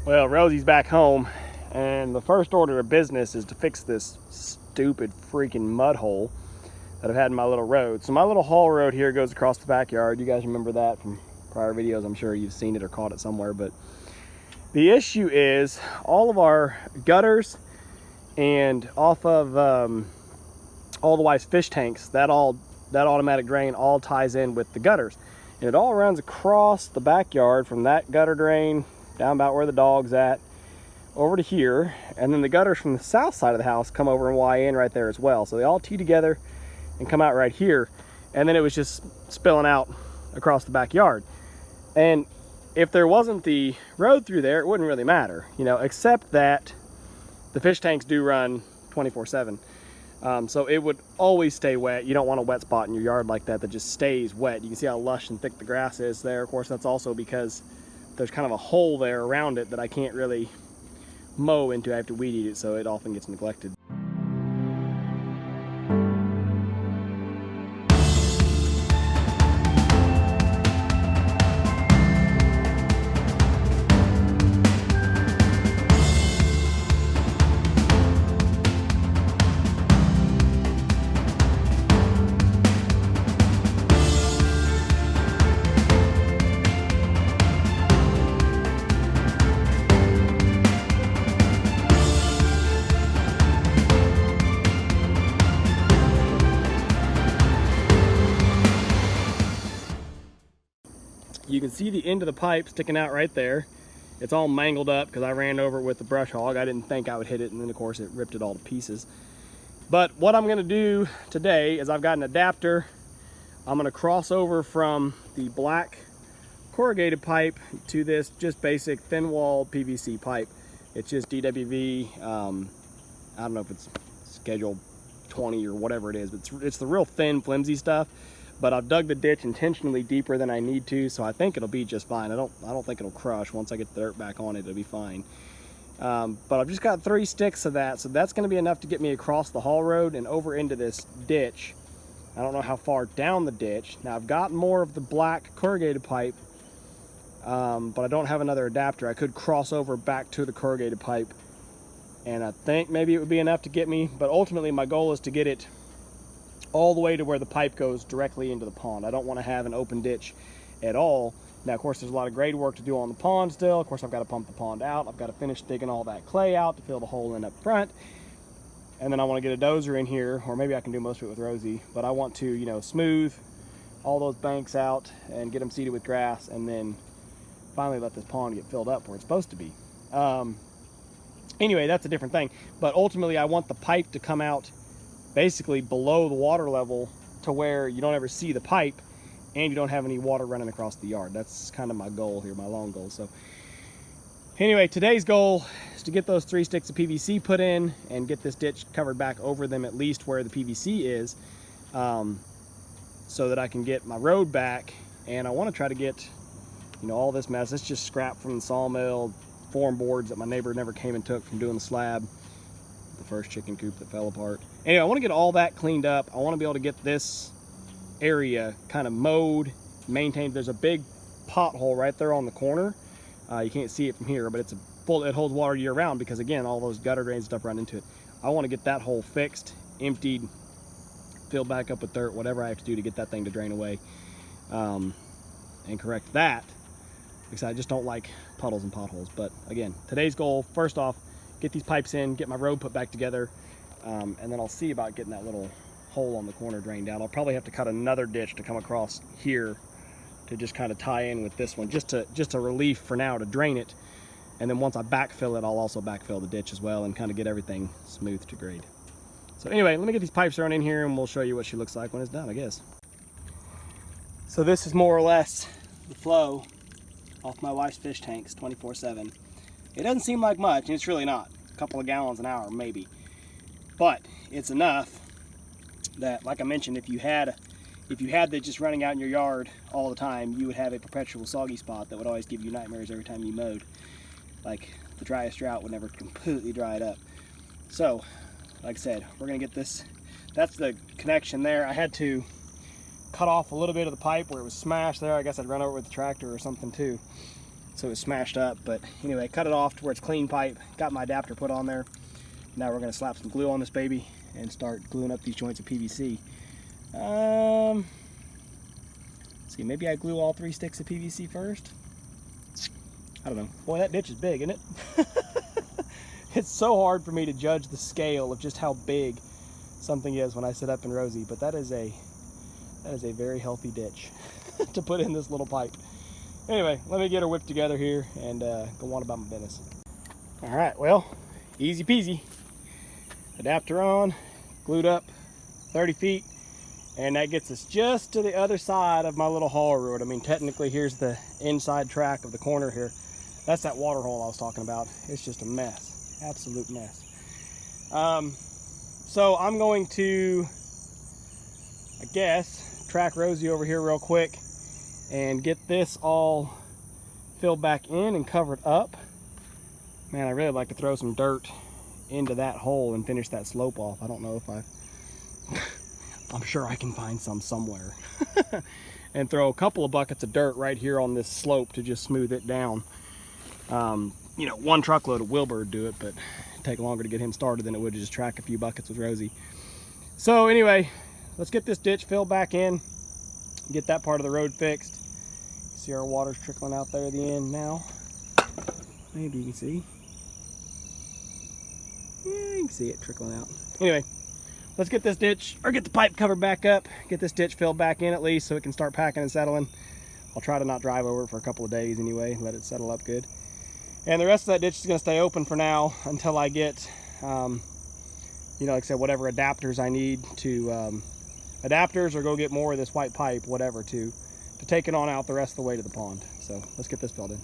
Well, Rosie's back home, and the first order of business is to fix this stupid freaking mud hole that I've had in my little road. So my little haul road here goes across the backyard. You guys remember that from prior videos. I'm sure you've seen it or caught it somewhere. But the issue is all of our gutters and off of all the wife's fish tanks, that automatic drain all ties in with the gutters. And it all runs across the backyard from that gutter drain down about where the dog's at over to here, and then the gutters from the south side of the house come over and Y in right there as well. So they all tee together and come out right here, and then it was just spilling out across the backyard. And if there wasn't the road through there, it wouldn't really matter, you know, except that the fish tanks do run 24/7. So it would always stay wet. You don't want a wet spot in your yard like that just stays wet. You can see how lush and thick the grass is there. Of course, that's also because there's kind of a hole there around it that I can't really mow into. I have to weed eat it, so it often gets neglected. You can see the end of the pipe sticking out right there. It's all mangled up because I ran over it with the brush hog. I didn't think I would hit it, and then of course it ripped it all to pieces. But what I'm gonna do today is I've got an adapter. I'm gonna cross over from the black corrugated pipe to this just basic thin wall PVC pipe. It's just DWV, I don't know if it's schedule 20 or whatever it is, but it's the real thin, flimsy stuff. But I've dug the ditch intentionally deeper than I need to, so I think it'll be just fine. I don't think it'll crush. Once I get the dirt back on it, it'll be fine. But I've just got 3 sticks of that, so that's gonna be enough to get me across the haul road and over into this ditch. I don't know how far down the ditch. Now I've got more of the black corrugated pipe, but I don't have another adapter. I could cross over back to the corrugated pipe, and I think maybe it would be enough to get me, but ultimately my goal is to get it all the way to where the pipe goes directly into the pond. I don't want to have an open ditch at all. Now, of course, there's a lot of grade work to do on the pond still. Of course, I've got to pump the pond out. I've got to finish digging all that clay out to fill the hole in up front. And then I want to get a dozer in here, or maybe I can do most of it with Rosie, but I want to, you know, smooth all those banks out and get them seeded with grass, and then finally let this pond get filled up where it's supposed to be. Anyway, that's a different thing. But ultimately, I want the pipe to come out basically below the water level to where you don't ever see the pipe and you don't have any water running across the yard. That's kind of my goal here, my long goal. So anyway, today's goal is to get those 3 sticks of PVC put in and get this ditch covered back over them, at least where the PVC is, so that I can get my road back. And I want to try to get, you know, all this mess. It's just scrap from the sawmill, form boards that my neighbor never came and took from doing the slab, the first chicken coop that fell apart. Anyway, I want to get all that cleaned up. I want to be able to get this area kind of mowed, maintained. There's a big pothole right there on the corner. You can't see it from here, but it's it holds water year round because, again, all those gutter drains and stuff run into it. I want to get that hole fixed, emptied, filled back up with dirt, whatever I have to do to get that thing to drain away, and correct that, because I just don't like puddles and potholes. But again, today's goal, first off, get these pipes in, get my road put back together, and then I'll see about getting that little hole on the corner drained out. I'll probably have to cut another ditch to come across here to just kind of tie in with this one, just a relief for now to drain it. And then once I backfill it, I'll also backfill the ditch as well and kind of get everything smooth to grade. So anyway, let me get these pipes thrown in here and we'll show you what she looks like when it's done, I guess. So this is more or less the flow off my wife's fish tanks 24/7. It doesn't seem like much, and it's really not. A couple of gallons an hour, maybe. But it's enough that, like I mentioned, if you had that just running out in your yard all the time, you would have a perpetual soggy spot that would always give you nightmares every time you mowed. Like the driest drought would never completely dry it up. So, like I said, we're gonna get this. That's the connection there. I had to cut off a little bit of the pipe where it was smashed there. I guess I'd run over with the tractor or something too. so it's smashed up. But anyway, cut it off to where it's clean pipe. Got my adapter put on there. Now we're gonna slap some glue on this baby and start gluing up these joints of PVC. See, maybe I glue all 3 sticks of PVC first. I don't know. Boy, that ditch is big, isn't it? It's so hard for me to judge the scale of just how big something is when I sit up in Rosie, but that is a very healthy ditch to put in this little pipe. Anyway, let me get her whipped together here and go on about my business. All right, well, easy peasy. Adapter on, glued up 30 feet, and that gets us just to the other side of my little hauler road. I mean, technically, here's the inside track of the corner here. That's that water hole I was talking about. It's just a mess, absolute mess. So I'm going to, I guess, track Rosie over here real quick and get this all filled back in and covered up. Man, I really like to throw some dirt into that hole and finish that slope off. I don't know if I'm sure I can find some somewhere. And throw a couple of buckets of dirt right here on this slope to just smooth it down. You know, 1 truckload of Wilbur would do it, but it'd take longer to get him started than it would to just track a few buckets with Rosie. So anyway, let's get this ditch filled back in, get that part of the road fixed. See our water's trickling out there at the end now. Maybe you can see. Yeah, you can see it trickling out. Anyway, let's get this ditch, or get the pipe covered back up, get this ditch filled back in at least so it can start packing and settling. I'll try to not drive over it for a couple of days anyway, let it settle up good. And the rest of that ditch is going to stay open for now until I get, you know, like I said, whatever adapters I need to, adapters, or go get more of this white pipe, whatever, to take it on out the rest of the way to the pond. So let's get this filled in.